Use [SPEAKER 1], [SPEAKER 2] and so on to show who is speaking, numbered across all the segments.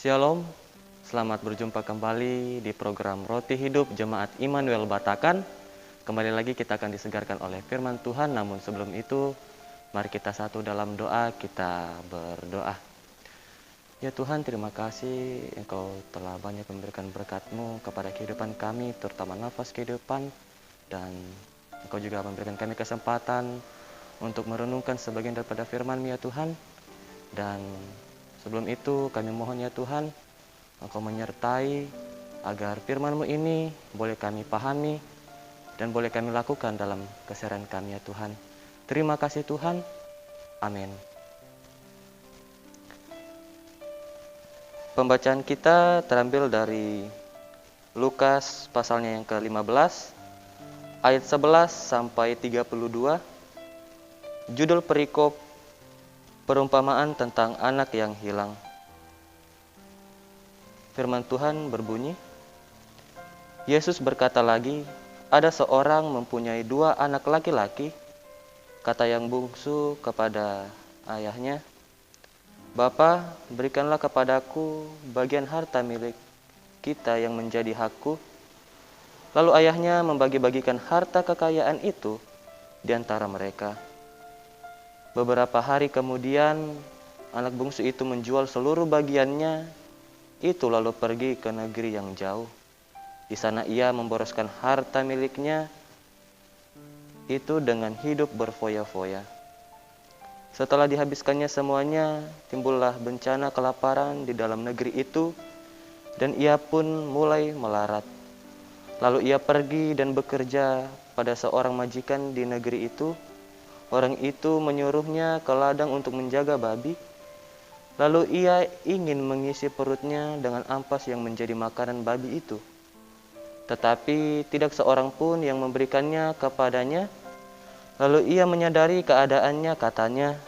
[SPEAKER 1] Shalom, selamat berjumpa kembali di program Roti Hidup Jemaat Immanuel Batakan. Kembali lagi kita akan disegarkan oleh firman Tuhan, namun sebelum itu mari kita satu dalam doa, kita berdoa. Ya Tuhan, terima kasih Engkau telah banyak memberikan berkat-Mu kepada kehidupan kami, terutama nafas kehidupan, dan Engkau juga memberikan kami kesempatan untuk merenungkan sebagian daripada firman-Mu ya Tuhan. Dan sebelum itu kami mohon ya Tuhan, Engkau menyertai agar firman-Mu ini boleh kami pahami dan boleh kami lakukan dalam keseharian kami ya Tuhan. Terima kasih Tuhan. Amin. Pembacaan kita terambil dari Lukas pasalnya yang ke-15 ayat 11 sampai 32. Judul perikop perumpamaan tentang anak yang hilang. Firman Tuhan berbunyi, Yesus berkata lagi, ada seorang mempunyai 2 anak laki-laki. Kata yang bungsu kepada ayahnya, Bapa, berikanlah kepadaku bagian harta milik kita yang menjadi hakku. Lalu ayahnya membagi-bagikan harta kekayaan itu di antara mereka. Beberapa hari kemudian, anak bungsu itu menjual seluruh bagiannya itu lalu pergi ke negeri yang jauh. Di sana ia memboroskan harta miliknya itu dengan hidup berfoya-foya. Setelah dihabiskannya semuanya, timbullah bencana kelaparan di dalam negeri itu, dan ia pun mulai melarat. Lalu ia pergi dan bekerja pada seorang majikan di negeri itu. Orang itu menyuruhnya ke ladang untuk menjaga babi. Lalu ia ingin mengisi perutnya dengan ampas yang menjadi makanan babi itu. Tetapi tidak seorang pun yang memberikannya kepadanya. Lalu ia menyadari keadaannya, katanya,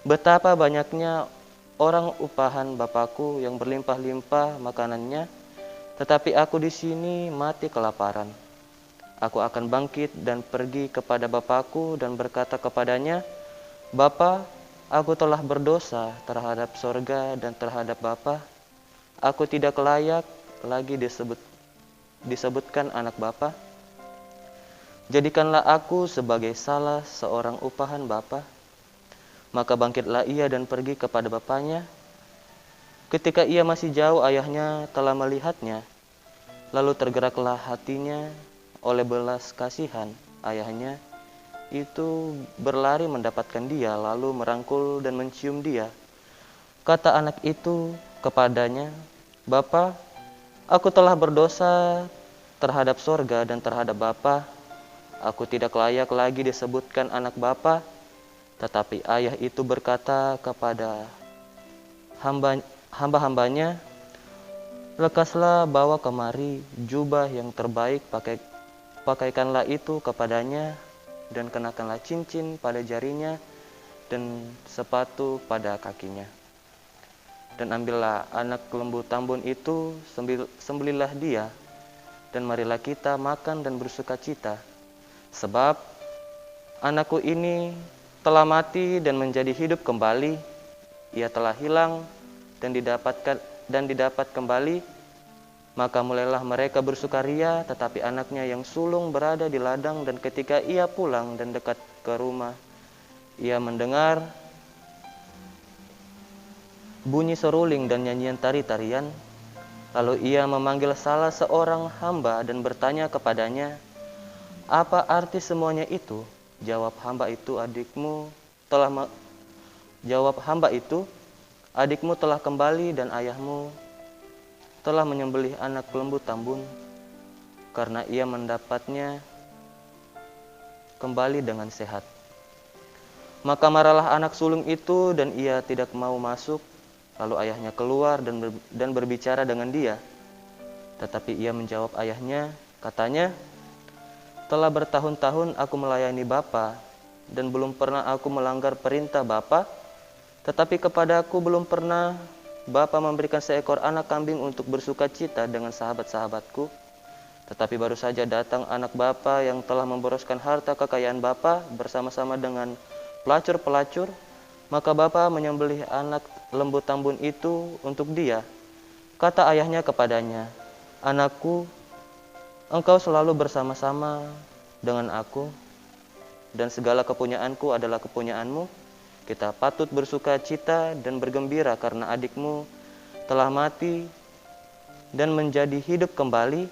[SPEAKER 1] betapa banyaknya orang upahan Bapakku yang berlimpah-limpah makanannya, tetapi aku di sini mati kelaparan. Aku akan bangkit dan pergi kepada Bapakku dan berkata kepadanya, Bapa, aku telah berdosa terhadap sorga dan terhadap Bapa. Aku tidak layak lagi disebutkan anak Bapa. Jadikanlah aku sebagai salah seorang upahan Bapa. Maka bangkitlah ia dan pergi kepada bapaknya. Ketika ia masih jauh, ayahnya telah melihatnya. Lalu tergeraklah hatinya oleh belas kasihan ayahnya. Itu berlari mendapatkan dia, lalu merangkul dan mencium dia. Kata anak itu kepadanya, Bapa, aku telah berdosa terhadap sorga dan terhadap Bapa. Aku tidak layak lagi disebutkan anak Bapa. Tetapi ayah itu berkata kepada hamba-hambanya, lekaslah bawa kemari jubah yang terbaik, pakaikanlah itu kepadanya, dan kenakanlah cincin pada jarinya dan sepatu pada kakinya. Dan ambillah anak lembu tambun itu, sembelihlah dia, dan marilah kita makan dan bersukacita. Sebab anakku ini telah mati dan menjadi hidup kembali, ia telah hilang dan didapat kembali. Maka mulailah mereka bersukaria, tetapi anaknya yang sulung berada di ladang, dan ketika ia pulang dan dekat ke rumah, ia mendengar bunyi seruling dan nyanyian tari-tarian. Lalu ia memanggil salah seorang hamba dan bertanya kepadanya, apa arti semuanya itu? Jawab hamba itu, adikmu telah kembali dan ayahmu telah menyembelih anak lembu tambun, karena ia mendapatnya kembali dengan sehat. Maka marahlah anak sulung itu dan ia tidak mau masuk. Lalu ayahnya keluar dan berbicara dengan dia. Tetapi ia menjawab ayahnya, katanya, telah bertahun-tahun aku melayani Bapa, dan belum pernah aku melanggar perintah Bapa. Tetapi kepadaku belum pernah Bapa memberikan seekor anak kambing untuk bersukacita dengan sahabat-sahabatku. Tetapi baru saja datang anak Bapa yang telah memboroskan harta kekayaan Bapa bersama-sama dengan pelacur-pelacur. Maka Bapa menyembelih anak lembu tambun itu untuk dia kata ayahnya kepadanya, "Anakku, engkau selalu bersama-sama dengan aku, dan segala kepunyaanku adalah kepunyaanmu. Kita patut bersuka cita dan bergembira karena adikmu telah mati dan menjadi hidup kembali.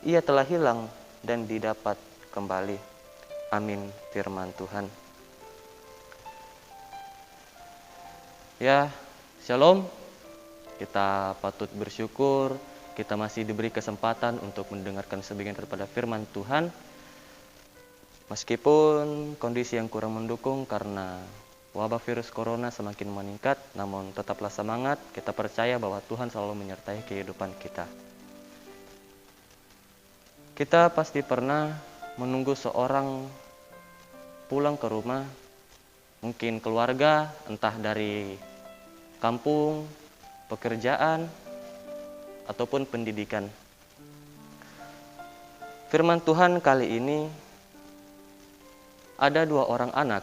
[SPEAKER 1] Ia telah hilang dan didapat kembali." Amin, firman Tuhan. Ya, shalom. Kita patut bersyukur kita masih diberi kesempatan untuk mendengarkan sebagian daripada firman Tuhan. Meskipun kondisi yang kurang mendukung karena wabah virus corona semakin meningkat, namun tetaplah semangat, kita percaya bahwa Tuhan selalu menyertai kehidupan kita. Kita pasti pernah menunggu seorang pulang ke rumah, mungkin keluarga, entah dari kampung, pekerjaan, ataupun pendidikan. Firman Tuhan kali ini ada 2 orang anak,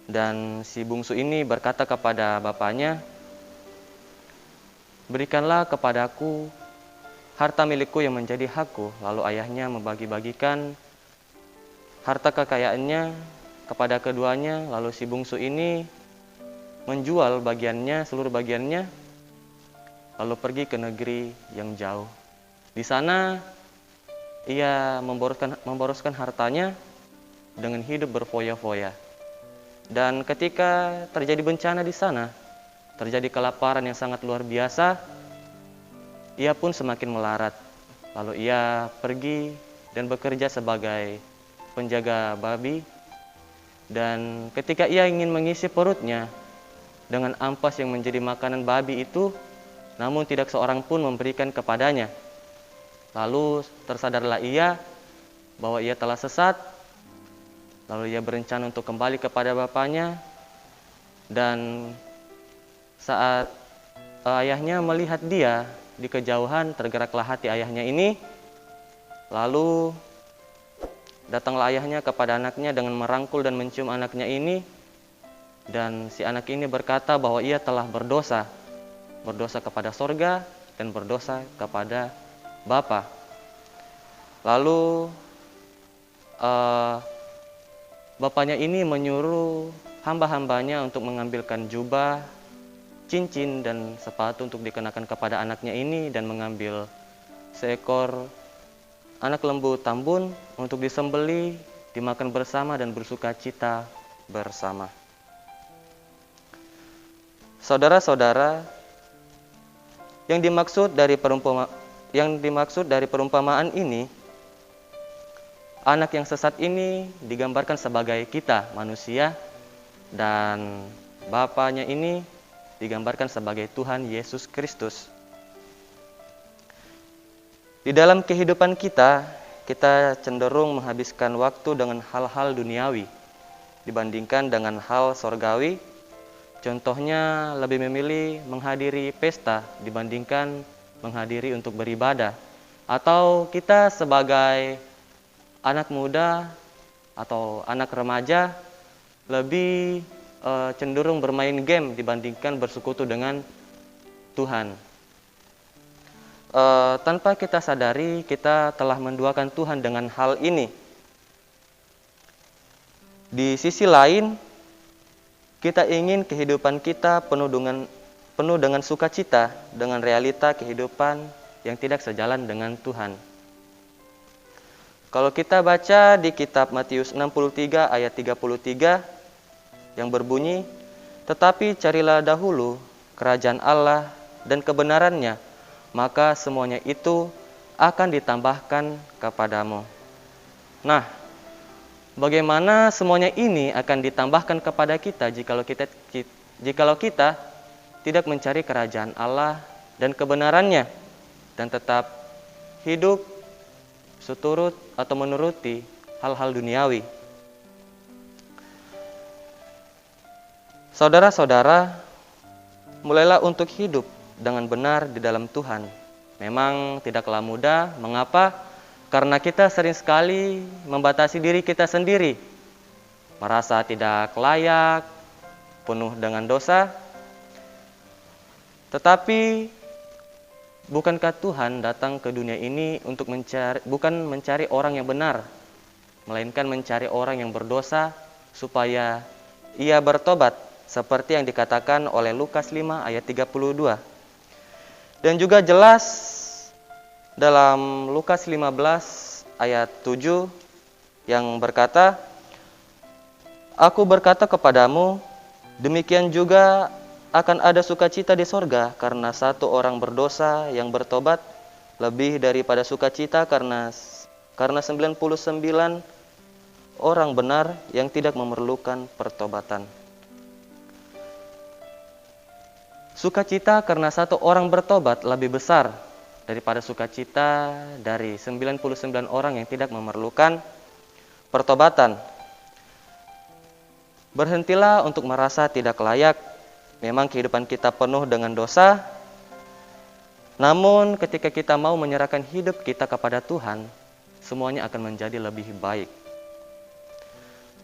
[SPEAKER 1] dan si bungsu ini berkata kepada bapaknya, "Berikanlah kepadaku harta milikku yang menjadi hakku." Lalu ayahnya membagi-bagikan harta kekayaannya kepada keduanya. Lalu si bungsu ini menjual bagiannya, seluruh bagiannya, lalu pergi ke negeri yang jauh. Di sana ia memboroskan hartanya dengan hidup berfoya-foya. Dan ketika terjadi bencana di sana, terjadi kelaparan yang sangat luar biasa, ia pun semakin melarat. Lalu ia pergi dan bekerja sebagai penjaga babi. Dan ketika ia ingin mengisi perutnya dengan ampas yang menjadi makanan babi itu, namun tidak seorang pun memberikan kepadanya. Lalu tersadarlah ia bahwa ia telah sesat. Lalu ia berencana untuk kembali kepada bapaknya. Dan saat ayahnya melihat dia di kejauhan, tergeraklah hati ayahnya ini. Lalu datanglah ayahnya kepada anaknya dengan merangkul dan mencium anaknya ini. Dan si anak ini berkata bahwa ia telah berdosa kepada sorga dan berdosa kepada Bapa. Lalu bapaknya ini menyuruh hamba-hambanya untuk mengambilkan jubah, cincin, dan sepatu untuk dikenakan kepada anaknya ini, dan mengambil seekor anak lembu tambun untuk disembelih, dimakan bersama dan bersuka cita bersama. Saudara-saudara, yang dimaksud dari perumpamaan ini, anak yang sesat ini digambarkan sebagai kita, manusia, dan bapaknya ini digambarkan sebagai Tuhan Yesus Kristus. Di dalam kehidupan kita cenderung menghabiskan waktu dengan hal-hal duniawi dibandingkan dengan hal sorgawi. Contohnya, lebih memilih menghadiri pesta dibandingkan menghadiri untuk beribadah. Atau kita sebagai anak muda atau anak remaja lebih cenderung bermain game dibandingkan bersekutu dengan Tuhan. Tanpa kita sadari, kita telah menduakan Tuhan dengan hal ini. Di sisi lain, kita ingin kehidupan kita penuh dengan sukacita, dengan realita kehidupan yang tidak sejalan dengan Tuhan. Kalau kita baca di kitab Matius 63 ayat 33 yang berbunyi, "Tetapi carilah dahulu kerajaan Allah dan kebenarannya, maka semuanya itu akan ditambahkan kepadamu." Nah, bagaimana semuanya ini akan ditambahkan kepada kita jikalau kita tidak mencari kerajaan Allah dan kebenarannya dan tetap hidup seturut atau menuruti hal-hal duniawi. Saudara-saudara, mulailah untuk hidup dengan benar di dalam Tuhan. Memang tidaklah mudah. Mengapa? Karena kita sering sekali membatasi diri kita sendiri, merasa tidak layak, penuh dengan dosa. Tetapi bukankah Tuhan datang ke dunia ini untuk bukan mencari orang yang benar, melainkan mencari orang yang berdosa supaya ia bertobat, seperti yang dikatakan oleh Lukas 5 ayat 32. Dan juga jelas dalam Lukas 15 ayat 7 yang berkata, "Aku berkata kepadamu, demikian juga akan ada sukacita di sorga karena satu orang berdosa yang bertobat, lebih daripada sukacita karena 99 orang benar yang tidak memerlukan pertobatan." Sukacita karena satu orang bertobat lebih besar daripada sukacita dari 99 orang yang tidak memerlukan pertobatan. Berhentilah untuk merasa tidak layak. Memang kehidupan kita penuh dengan dosa. Namun ketika kita mau menyerahkan hidup kita kepada Tuhan, semuanya akan menjadi lebih baik.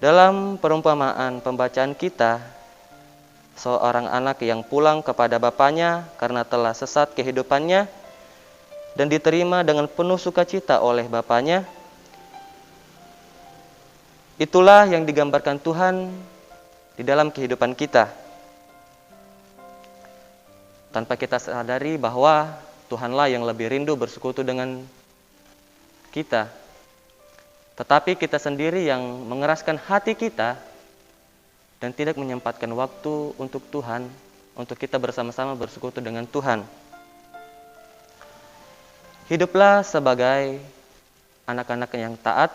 [SPEAKER 1] Dalam perumpamaan pembacaan kita, seorang anak yang pulang kepada bapaknya karena telah sesat kehidupannya dan diterima dengan penuh sukacita oleh bapaknya. Itulah yang digambarkan Tuhan di dalam kehidupan kita. Tanpa kita sadari bahwa Tuhanlah yang lebih rindu bersekutu dengan kita. Tetapi kita sendiri yang mengeraskan hati kita dan tidak menyempatkan waktu untuk Tuhan, untuk kita bersama-sama bersekutu dengan Tuhan. Hiduplah sebagai anak-anak yang taat.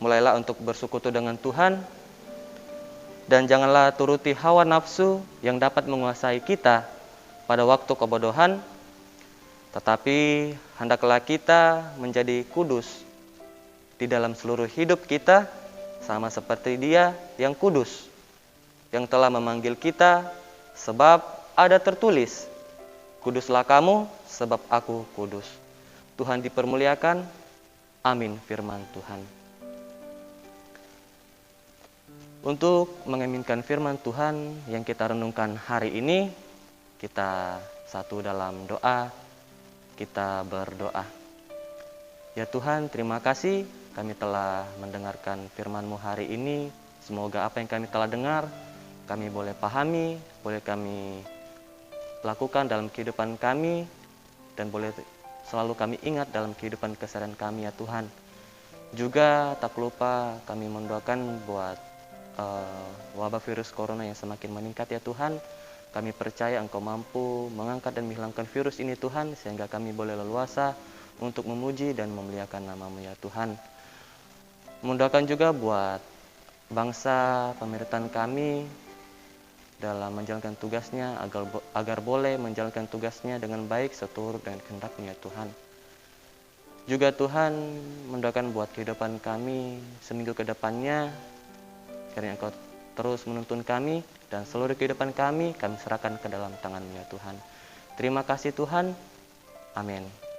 [SPEAKER 1] Mulailah untuk bersekutu dengan Tuhan. Dan janganlah turuti hawa nafsu yang dapat menguasai kita pada waktu kebodohan. Tetapi hendaklah kita menjadi kudus di dalam seluruh hidup kita, sama seperti Dia yang kudus, yang telah memanggil kita, sebab ada tertulis, "Kuduslah kamu, sebab aku kudus." Tuhan dipermuliakan. Amin firman Tuhan. Untuk mengaminkan firman Tuhan yang kita renungkan hari ini, kita satu dalam doa, kita berdoa. Ya Tuhan, terima kasih kami telah mendengarkan firman-Mu hari ini. Semoga apa yang kami telah dengar, kami boleh pahami, boleh kami lakukan dalam kehidupan kami, dan boleh selalu kami ingat dalam kehidupan keseharian kami ya Tuhan. Juga tak lupa kami mendoakan buat wabah virus corona yang semakin meningkat ya Tuhan. Kami percaya Engkau mampu mengangkat dan menghilangkan virus ini Tuhan, sehingga kami boleh leluasa untuk memuji dan memuliakan nama-Mu ya Tuhan. Mendoakan juga buat bangsa pemerintahan kami dalam menjalankan tugasnya, agar boleh menjalankan tugasnya dengan baik seturut dengan kehendak-Mu ya Tuhan. Juga Tuhan mendoakan buat kehidupan kami seminggu ke depannya, karena Engkau terus menuntun kami dan seluruh kehidupan kami serahkan ke dalam tangan-Mu ya Tuhan. Terima kasih Tuhan. Amin.